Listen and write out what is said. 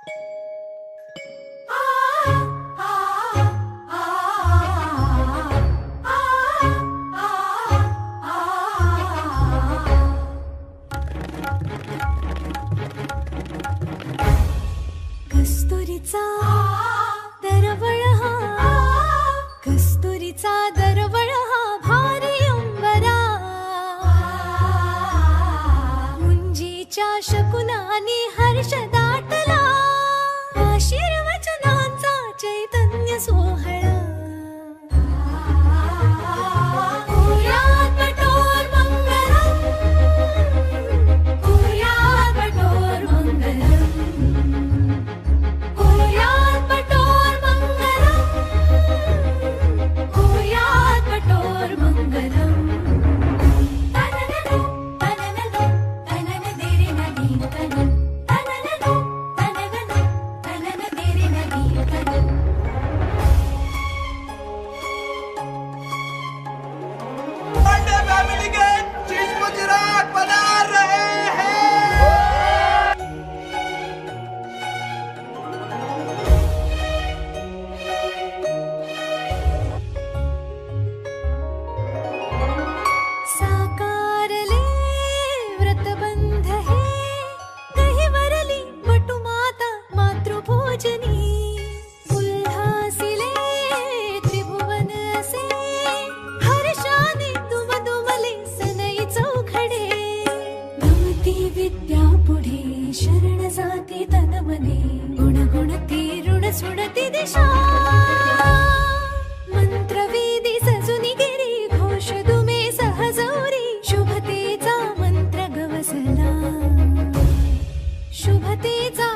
कस्तुरीचा दरवळ हा, कस्तुरीचा दरवळ हा भारी अंबरा, मुंजीच्या शकुनानी हर्ष दाटला, आशीर्वचनांचा चैतन्य सोहळा. कुर्यात् कठोर मंगलम्, कुर्यात् कठोर मंगलम्, कुर्यात् कठोर मंगलम्, कुर्यात् कठोर मंगलम्. तनननो तनननो तननदेरे नदी तनन, तनननो तनननो तननदेरे नदी तनन. पांडे फैमिली के चीज गुजरात बना रहे हैं. साकारले व्रतबंध हे, दहिवरली वटुमाता मातृभोजनी, उल्हासिले त्रिभुवन असे, हर्षाने दुमदुमले सनई चौघडे. गमती विद्या पुढे शरण जाती तन मने, गुणगुणती ऋण सुणती दिशा, मंत्रवेदी सजुनी गिरी, घोष दुमे सहजौरी, शुभतेचा मंत्र गवसला, शुभतेचा